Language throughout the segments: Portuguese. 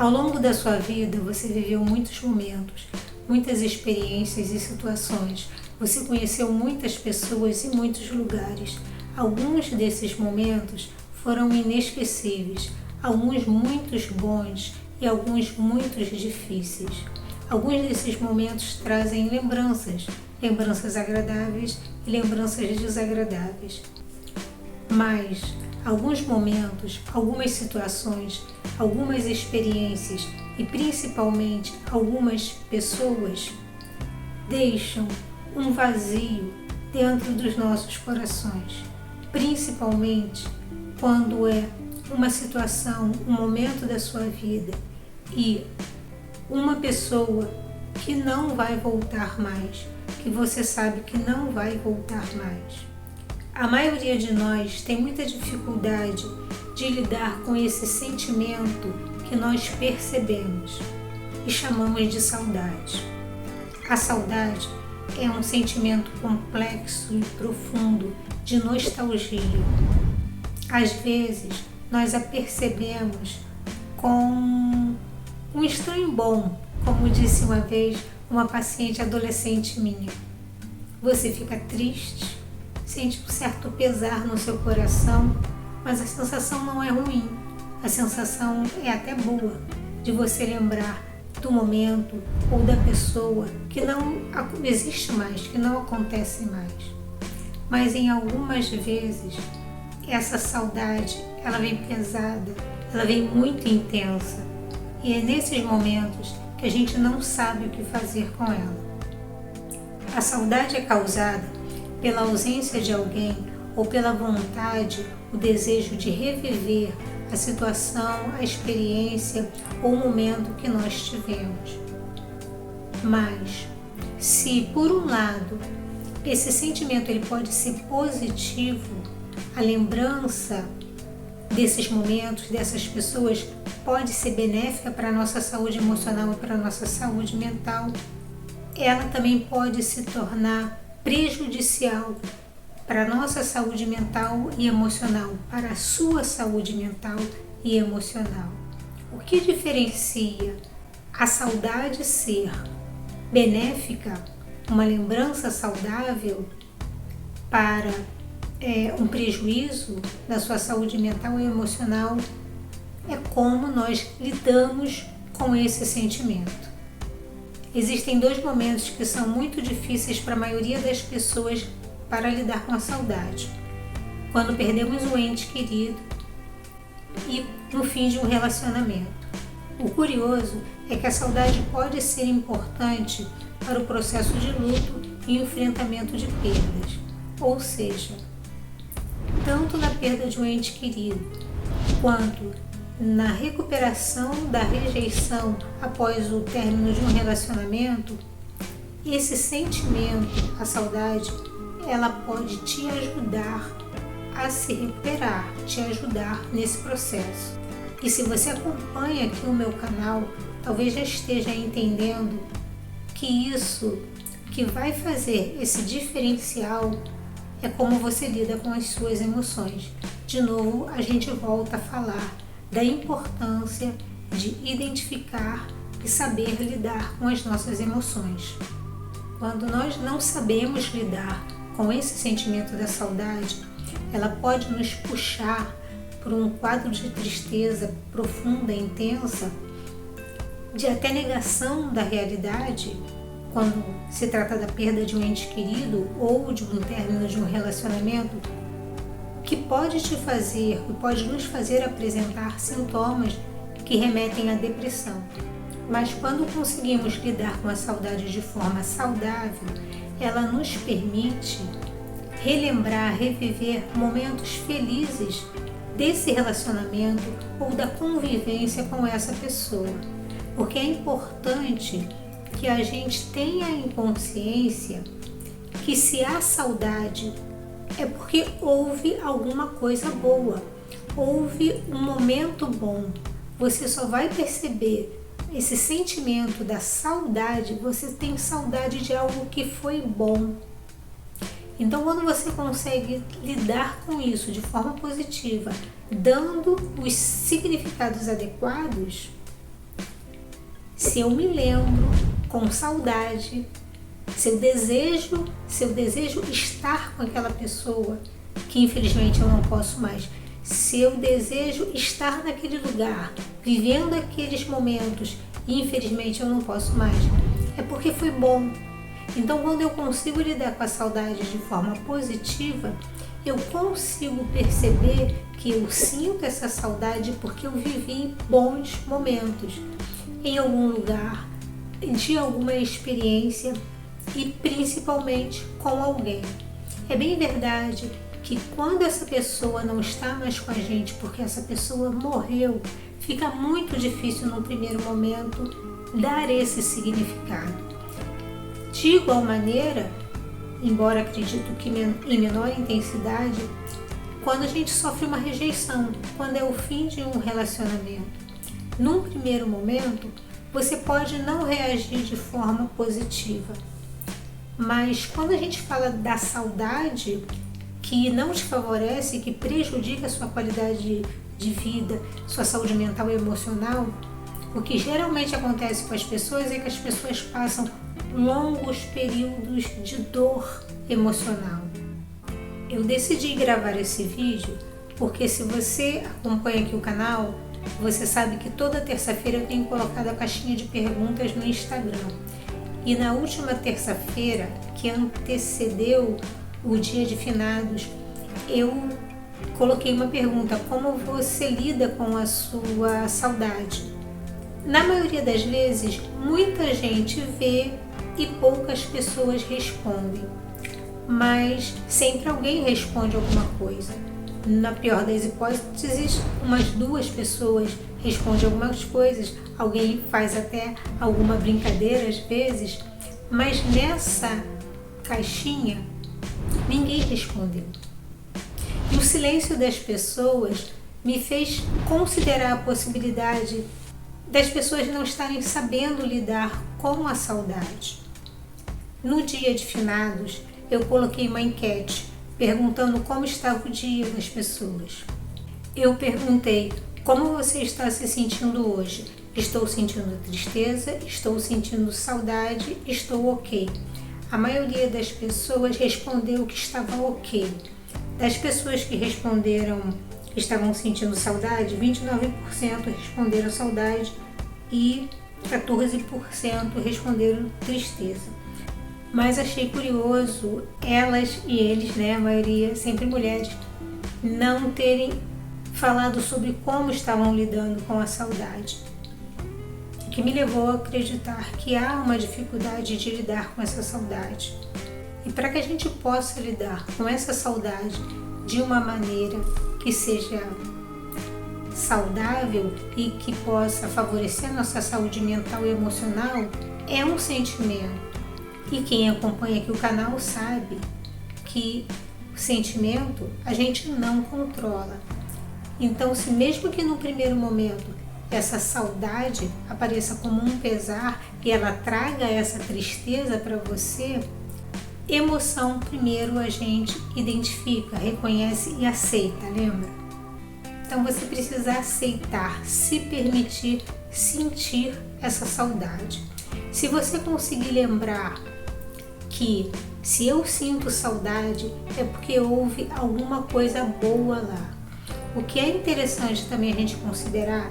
Ao longo da sua vida, você viveu muitos momentos, muitas experiências e situações. Você conheceu muitas pessoas e muitos lugares. Alguns desses momentos foram inesquecíveis, alguns muitos bons e alguns muitos difíceis. Alguns desses momentos trazem lembranças, lembranças agradáveis e lembranças desagradáveis. Mas alguns momentos, algumas situações, algumas experiências e principalmente algumas pessoas deixam um vazio dentro dos nossos corações, principalmente quando é uma situação, um momento da sua vida e uma pessoa que não vai voltar mais, que você sabe que não vai voltar mais. A maioria de nós tem muita dificuldade de lidar com esse sentimento que nós percebemos e chamamos de saudade. A saudade é um sentimento complexo e profundo de nostalgia. Às vezes, nós a percebemos com um estranho bom, como disse uma vez uma paciente adolescente minha. Você fica triste, sente um certo pesar no seu coração, mas a sensação não é ruim. A sensação é até boa de você lembrar do momento ou da pessoa que não existe mais, que não acontece mais. Mas em algumas vezes, essa saudade, ela vem pesada, ela vem muito intensa. E é nesses momentos que a gente não sabe o que fazer com ela. A saudade é causada pela ausência de alguém ou pela vontade, o desejo de reviver a situação, a experiência ou o momento que nós tivemos. Mas, se por um lado esse sentimento ele pode ser positivo, a lembrança desses momentos, dessas pessoas, pode ser benéfica para a nossa saúde emocional e para a nossa saúde mental, ela também pode se tornar prejudicial para a nossa saúde mental e emocional, para a sua saúde mental e emocional. O que diferencia a saudade ser benéfica, uma lembrança saudável, para um prejuízo da sua saúde mental e emocional, é como nós lidamos com esse sentimento. Existem dois momentos que são muito difíceis para a maioria das pessoas para lidar com a saudade. Quando perdemos um ente querido e no fim de um relacionamento. O curioso é que a saudade pode ser importante para o processo de luto e enfrentamento de perdas. Ou seja, tanto na perda de um ente querido, quanto na recuperação da rejeição após o término de um relacionamento, esse sentimento, a saudade, ela pode te ajudar a se recuperar, te ajudar nesse processo. E se você acompanha aqui o meu canal, talvez já esteja entendendo que isso que vai fazer esse diferencial é como você lida com as suas emoções. De novo, a gente volta a falar da importância de identificar e saber lidar com as nossas emoções. Quando nós não sabemos lidar com esse sentimento da saudade, ela pode nos puxar por um quadro de tristeza profunda, intensa, de até negação da realidade, quando se trata da perda de um ente querido ou de um término de um relacionamento, que pode te fazer e pode nos fazer apresentar sintomas que remetem à depressão. Mas quando conseguimos lidar com a saudade de forma saudável, ela nos permite relembrar, reviver momentos felizes desse relacionamento ou da convivência com essa pessoa. Porque é importante que a gente tenha em consciência que se há saudade é porque houve alguma coisa boa, houve um momento bom. Você só vai perceber esse sentimento da saudade, você tem saudade de algo que foi bom. Então, quando você consegue lidar com isso de forma positiva, dando os significados adequados, se eu me lembro com saudade, se eu desejo estar com aquela pessoa, que infelizmente eu não posso mais, se eu desejo estar naquele lugar, vivendo aqueles momentos, e infelizmente eu não posso mais, é porque foi bom. Então, quando eu consigo lidar com a saudade de forma positiva, eu consigo perceber que eu sinto essa saudade porque eu vivi bons momentos em algum lugar, de alguma experiência e principalmente com alguém. É bem verdade que quando essa pessoa não está mais com a gente porque essa pessoa morreu, fica muito difícil no primeiro momento dar esse significado. De igual maneira, embora acredito que em menor intensidade, quando a gente sofre uma rejeição, quando é o fim de um relacionamento. Num primeiro momento, você pode não reagir de forma positiva, mas quando a gente fala da saudade que não te favorece, que prejudica a sua qualidade de vida, sua saúde mental e emocional, o que geralmente acontece com as pessoas é que as pessoas passam longos períodos de dor emocional. Eu decidi gravar esse vídeo porque se você acompanha aqui o canal, você sabe que toda terça-feira eu tenho colocado a caixinha de perguntas no Instagram. E na última terça-feira, que antecedeu o dia de finados, eu coloquei uma pergunta: como você lida com a sua saudade? Na maioria das vezes, muita gente vê e poucas pessoas respondem, mas sempre alguém responde alguma coisa. Na pior das hipóteses, umas 2 pessoas respondem algumas coisas, alguém faz até alguma brincadeira às vezes, mas nessa caixinha ninguém respondeu. E o silêncio das pessoas me fez considerar a possibilidade das pessoas não estarem sabendo lidar com a saudade. No dia de finados, eu coloquei uma enquete perguntando como estava o dia das pessoas. Eu perguntei: como você está se sentindo hoje? Estou sentindo tristeza, estou sentindo saudade, estou ok. A maioria das pessoas respondeu que estava ok. Das pessoas que responderam que estavam sentindo saudade, 29% responderam saudade e 14% responderam tristeza. Mas achei curioso elas e eles, a maioria sempre mulheres, não terem falado sobre como estavam lidando com a saudade, que me levou a acreditar que há uma dificuldade de lidar com essa saudade. E para que a gente possa lidar com essa saudade de uma maneira que seja saudável e que possa favorecer a nossa saúde mental e emocional, é um sentimento. E quem acompanha aqui o canal sabe que o sentimento a gente não controla. Então, se mesmo que no primeiro momento essa saudade apareça como um pesar e ela traga essa tristeza para você, emoção primeiro a gente identifica, reconhece e aceita, lembra? Então você precisa aceitar, se permitir sentir essa saudade. Se você conseguir lembrar que se eu sinto saudade é porque houve alguma coisa boa lá. O que é interessante também a gente considerar,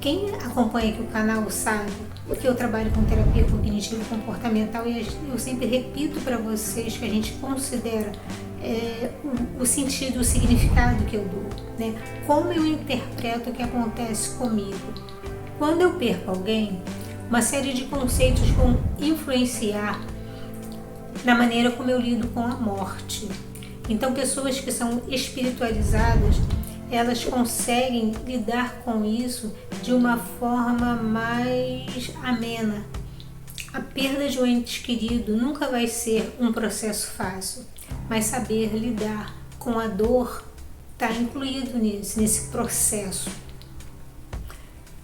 quem acompanha aqui o canal sabe que eu trabalho com terapia cognitivo comportamental e eu sempre repito para vocês que a gente considera o sentido, o significado que eu dou, como eu interpreto o que acontece comigo. Quando eu perco alguém, uma série de conceitos vão influenciar na maneira como eu lido com a morte. Então, pessoas que são espiritualizadas, elas conseguem lidar com isso de uma forma mais amena. A perda de um ente querido nunca vai ser um processo fácil, mas saber lidar com a dor está incluído nesse processo.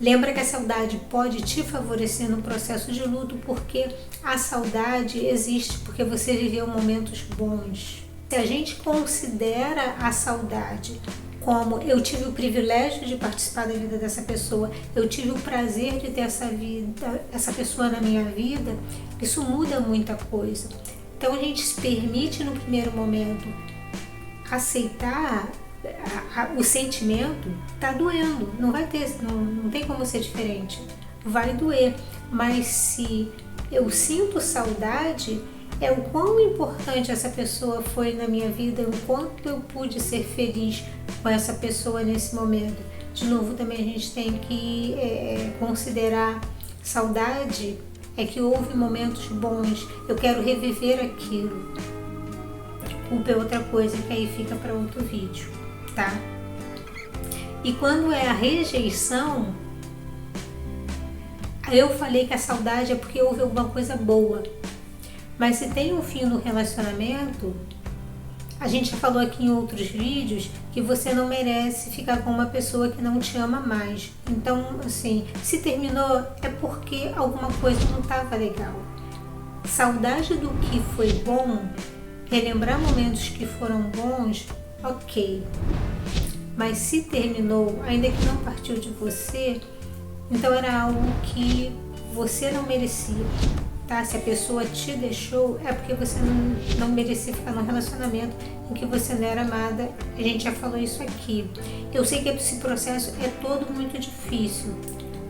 Lembra que a saudade pode te favorecer no processo de luto, porque a saudade existe porque você viveu momentos bons. Se a gente considera a saudade como eu tive o privilégio de participar da vida dessa pessoa, eu tive o prazer de ter essa pessoa na minha vida, isso muda muita coisa. Então a gente se permite no primeiro momento aceitar o sentimento, tá doendo, não tem como ser diferente, vai doer, mas se eu sinto saudade, é o quão importante essa pessoa foi na minha vida, o quanto eu pude ser feliz com essa pessoa nesse momento. De novo, também a gente tem que considerar saudade, é que houve momentos bons, eu quero reviver aquilo. Culpa é outra coisa que aí fica para outro vídeo, tá? E quando é a rejeição, eu falei que a saudade é porque houve alguma coisa boa. Mas se tem um fim no relacionamento, a gente já falou aqui em outros vídeos que você não merece ficar com uma pessoa que não te ama mais. Então, assim, se terminou é porque alguma coisa não estava legal. Saudade do que foi bom, relembrar momentos que foram bons, ok. Mas se terminou, ainda que não partiu de você, então era algo que você não merecia. Tá? Se a pessoa te deixou, é porque você não merecia ficar num relacionamento em que você não era amada. A gente já falou isso aqui. Eu sei que esse processo é todo muito difícil,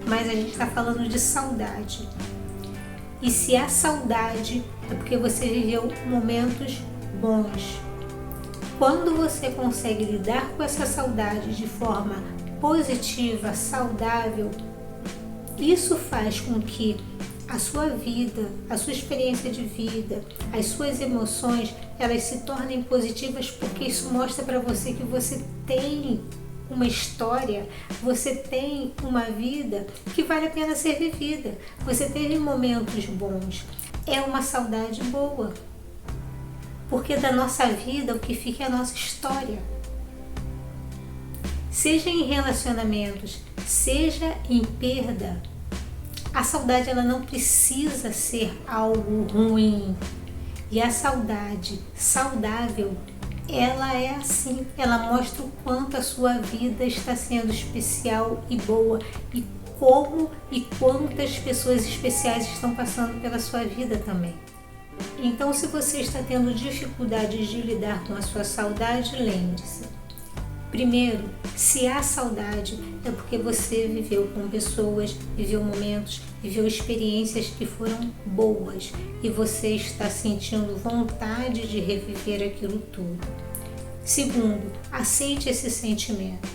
mas a gente está falando de saudade. E se há saudade, é porque você viveu momentos bons. Quando você consegue lidar com essa saudade de forma positiva, saudável, isso faz com que a sua vida, a sua experiência de vida, as suas emoções, elas se tornem positivas, porque isso mostra para você que você tem uma história, você tem uma vida que vale a pena ser vivida. Você teve momentos bons. É uma saudade boa. Porque da nossa vida o que fica é a nossa história. Seja em relacionamentos, seja em perda, a saudade ela não precisa ser algo ruim. E a saudade saudável, ela é assim, ela mostra o quanto a sua vida está sendo especial e boa, e como e quantas pessoas especiais estão passando pela sua vida também. Então, se você está tendo dificuldades de lidar com a sua saudade, lembre-se. Primeiro, se há saudade, é porque você viveu com pessoas, viveu momentos, viveu experiências que foram boas e você está sentindo vontade de reviver aquilo tudo. Segundo, aceite esse sentimento.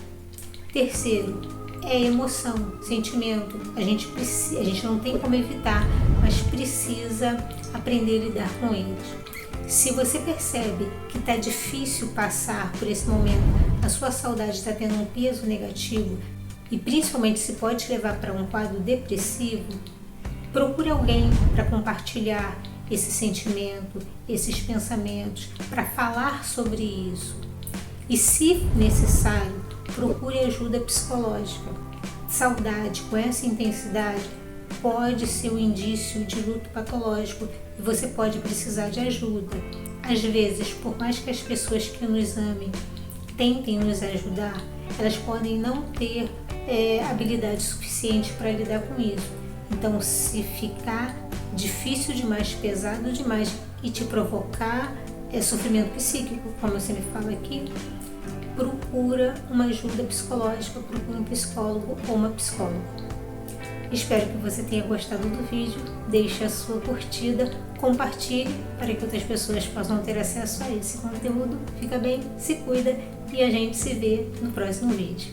Terceiro, é emoção, sentimento. A gente não tem como evitar, mas precisa aprender a lidar com eles. Se você percebe que está difícil passar por esse momento, a sua saudade está tendo um peso negativo e principalmente se pode levar para um quadro depressivo, procure alguém para compartilhar esse sentimento, esses pensamentos, para falar sobre isso. E se necessário, procure ajuda psicológica. Saudade com essa intensidade pode ser um indício de luto patológico e você pode precisar de ajuda. Às vezes, por mais que as pessoas que nos amem tentem nos ajudar, elas podem não ter habilidade suficiente para lidar com isso. Então, se ficar difícil demais, pesado demais e te provocar sofrimento psíquico, como eu sempre falo aqui, procura uma ajuda psicológica, procura um psicólogo ou uma psicóloga. Espero que você tenha gostado do vídeo, deixe a sua curtida, compartilhe para que outras pessoas possam ter acesso a esse conteúdo. Fica bem, se cuida e a gente se vê no próximo vídeo.